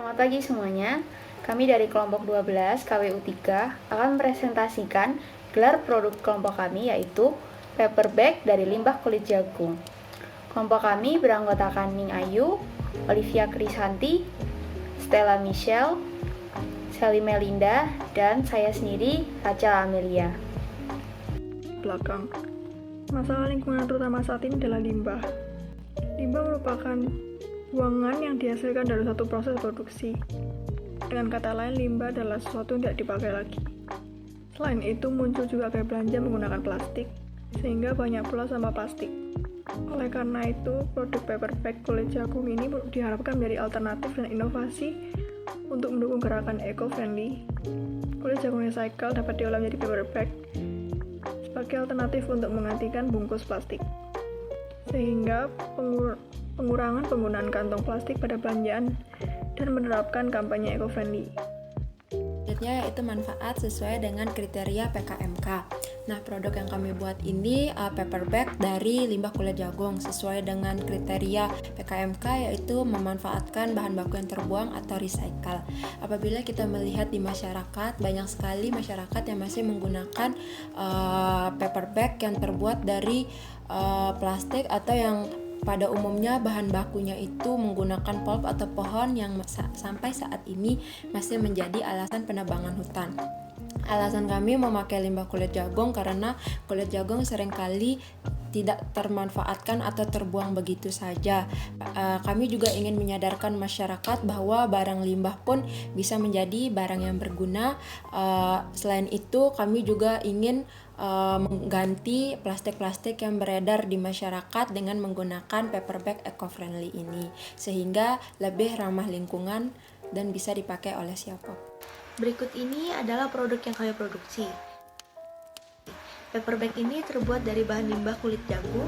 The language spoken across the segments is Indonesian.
Selamat pagi semuanya. Kami dari kelompok 12 KWU 3 akan mempresentasikan gelar produk kelompok kami yaitu paper bag dari limbah kulit jagung. Kelompok kami beranggotakan Ning Ayu, Olivia Krisanti, Stella Michelle, Sally Melinda, dan saya sendiri, Rachel Amelia. Belakang. Masalah lingkungan terutama saat ini adalah limbah. Limbah merupakan buangan yang dihasilkan dari satu proses produksi. Dengan kata lain, limbah adalah sesuatu yang tidak dipakai lagi. Selain itu, muncul juga gaya belanja menggunakan plastik, sehingga banyak pula sampah plastik. Oleh karena itu, produk paper bag kulit jagung ini diharapkan menjadi alternatif dan inovasi untuk mendukung gerakan eco-friendly. Kulit jagung recycle dapat diolah menjadi paper bag sebagai alternatif untuk menggantikan bungkus plastik, sehingga pengurangan penggunaan kantong plastik pada belanjaan dan menerapkan kampanye eco-friendly. Selanjutnya yaitu manfaat sesuai dengan kriteria PKMK. Nah, produk yang kami buat ini paper bag dari limbah kulit jagung sesuai dengan kriteria PKMK, yaitu memanfaatkan bahan baku yang terbuang atau recycle. Apabila kita melihat di masyarakat, banyak sekali masyarakat yang masih menggunakan paper bag yang terbuat dari plastik atau yang pada umumnya bahan bakunya itu menggunakan pulp atau pohon yang sampai saat ini masih menjadi alasan penebangan hutan. Alasan kami memakai limbah kulit jagung karena kulit jagung seringkali tidak termanfaatkan atau terbuang begitu saja. Kami juga ingin menyadarkan masyarakat bahwa barang limbah pun bisa menjadi barang yang berguna. Selain itu, kami juga ingin mengganti plastik-plastik yang beredar di masyarakat dengan menggunakan paper bag eco-friendly ini, sehingga lebih ramah lingkungan dan bisa dipakai oleh siapapun. Berikut ini adalah produk yang kami produksi. Paper bag ini terbuat dari bahan limbah kulit jagung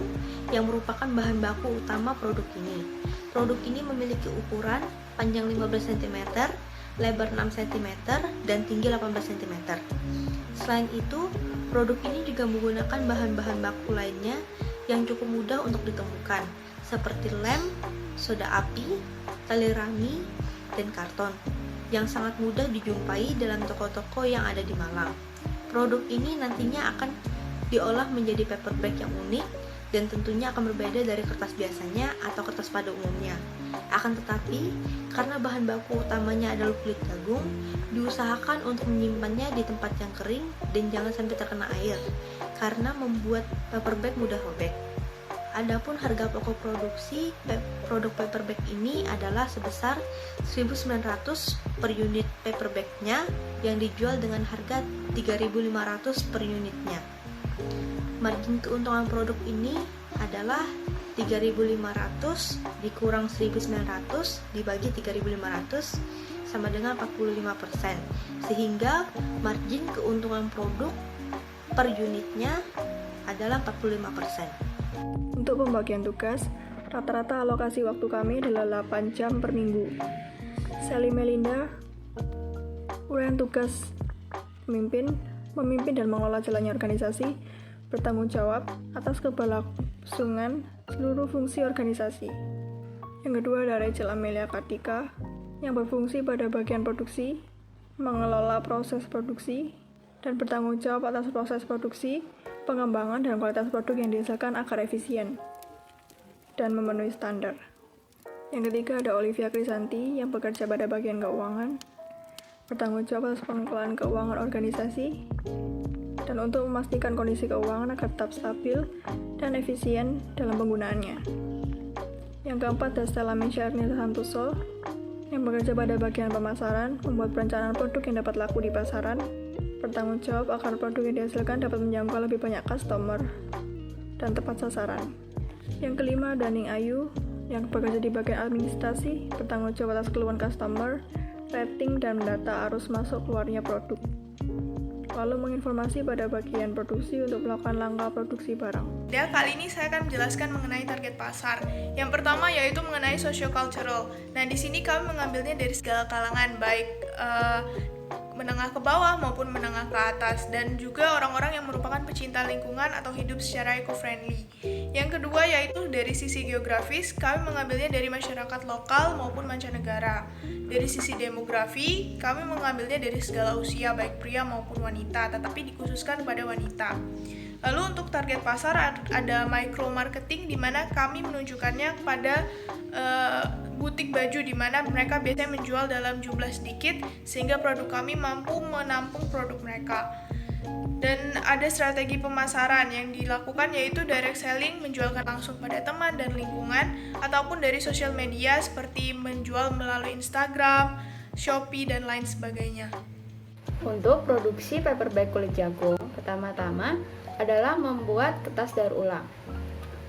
yang merupakan bahan baku utama produk ini. Produk ini memiliki ukuran panjang 15 cm, lebar 6 cm, dan tinggi 18 cm. Selain itu, produk ini juga menggunakan bahan-bahan baku lainnya yang cukup mudah untuk ditemukan, seperti lem, soda api, tali rami, dan karton, yang sangat mudah dijumpai dalam toko-toko yang ada di Malang. Produk ini nantinya akan diolah menjadi paper bag yang unik dan tentunya akan berbeda dari kertas biasanya atau kertas pada umumnya. Akan tetapi, karena bahan baku utamanya adalah kulit jagung, diusahakan untuk menyimpannya di tempat yang kering dan jangan sampai terkena air, karena membuat paper bag mudah robek. Adapun harga pokok produksi produk paper bag ini adalah sebesar 1.900 per unit paper bag-nya yang dijual dengan harga 3.500 per unitnya. Margin keuntungan produk ini adalah 3.500 dikurang 1.900 dibagi 3.500 sama dengan 45%, sehingga margin keuntungan produk per unitnya adalah 45%. Untuk pembagian tugas, rata-rata alokasi waktu kami adalah 8 jam per minggu. Sally Melinda, uraian tugas memimpin dan mengelola jalannya organisasi, bertanggung jawab atas keberlangsungan seluruh fungsi organisasi. Yang kedua ada Rachel Amelia Kartika, yang berfungsi pada bagian produksi, mengelola proses produksi, dan bertanggung jawab atas proses produksi, pengembangan dan kualitas produk yang dihasilkan agar efisien dan memenuhi standar. Yang ketiga ada Olivia Krisanti yang bekerja pada bagian keuangan, bertanggung jawab atas pengelolaan keuangan organisasi, dan untuk memastikan kondisi keuangan agar tetap stabil dan efisien dalam penggunaannya. Yang keempat ada Stella Michelle Santoso yang bekerja pada bagian pemasaran, membuat perencanaan produk yang dapat laku di pasaran, bertanggung jawab agar produk yang dihasilkan dapat menjangkau lebih banyak customer dan tepat sasaran. Yang kelima ada Ning Ayu yang bekerja di bagian administrasi, bertanggung jawab atas keluhan customer, rating, dan mendata arus masuk keluarnya produk. Lalu menginformasi pada bagian produksi untuk melakukan langkah produksi barang. Dan kali ini saya akan menjelaskan mengenai target pasar. Yang pertama yaitu mengenai socio-cultural. Nah, di sini kami mengambilnya dari segala kalangan, baik menengah ke bawah maupun menengah ke atas, dan juga orang-orang yang merupakan pecinta lingkungan atau hidup secara eco-friendly. Yang kedua yaitu dari sisi geografis, kami mengambilnya dari masyarakat lokal maupun mancanegara. Dari sisi demografi, kami mengambilnya dari segala usia baik pria maupun wanita, tetapi dikhususkan pada wanita. Lalu untuk target pasar ada micro marketing, di mana kami menunjukkannya kepada butik baju, di mana mereka biasanya menjual dalam jumlah sedikit sehingga produk kami mampu menampung produk mereka. Dan ada strategi pemasaran yang dilakukan yaitu direct selling, menjualkan langsung pada teman dan lingkungan, ataupun dari sosial media seperti menjual melalui Instagram, Shopee, dan lain sebagainya. Untuk produksi paper bag kulit jagung, pertama-tama adalah membuat kertas daur ulang.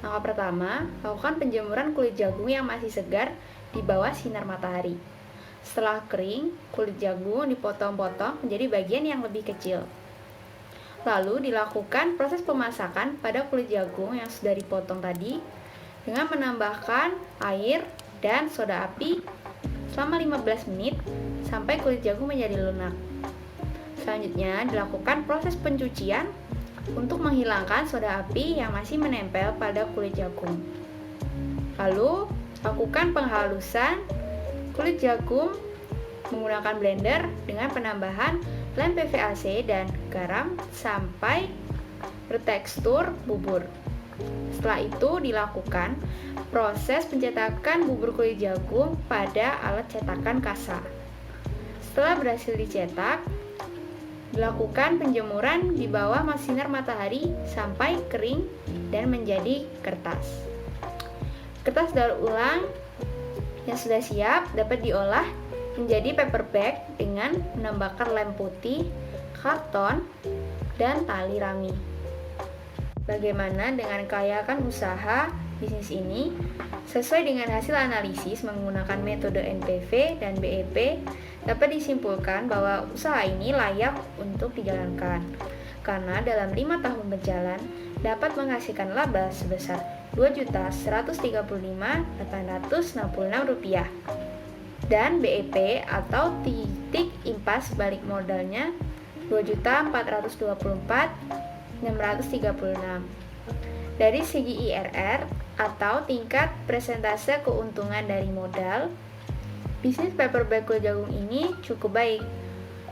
Langkah pertama, lakukan penjemuran kulit jagung yang masih segar di bawah sinar matahari. Setelah kering, kulit jagung dipotong-potong menjadi bagian yang lebih kecil. Lalu dilakukan proses pemasakan pada kulit jagung yang sudah dipotong tadi dengan menambahkan air dan soda api selama 15 menit sampai kulit jagung menjadi lunak. Selanjutnya dilakukan proses pencucian untuk menghilangkan soda api yang masih menempel pada kulit jagung. Lalu, lakukan penghalusan kulit jagung menggunakan blender dengan penambahan lem PVAC dan garam sampai bertekstur bubur. Setelah itu dilakukan proses pencetakan bubur kulit jagung pada alat cetakan kasa. Setelah berhasil dicetak, dilakukan penjemuran di bawah sinar matahari sampai kering dan menjadi kertas. Kertas daur ulang yang sudah siap dapat diolah menjadi paper bag dengan menambahkan lem putih, karton, dan tali rami. Bagaimana dengan kelayakan usaha bisnis ini? Sesuai dengan hasil analisis menggunakan metode NPV dan BEP, dapat disimpulkan bahwa usaha ini layak untuk dijalankan karena dalam 5 tahun berjalan dapat menghasilkan laba sebesar Rp2.135.866 dan BEP atau titik impas balik modalnya Rp2.424.636. Dari segi IRR atau tingkat persentase keuntungan dari modal, bisnis paper bag kulit jagung ini cukup baik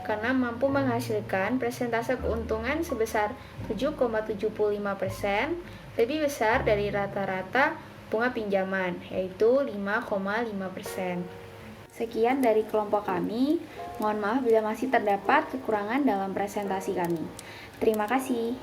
karena mampu menghasilkan persentase keuntungan sebesar 7,75%, lebih besar dari rata-rata bunga pinjaman, yaitu 5,5%. Sekian dari kelompok kami. Mohon maaf bila masih terdapat kekurangan dalam presentasi kami. Terima kasih.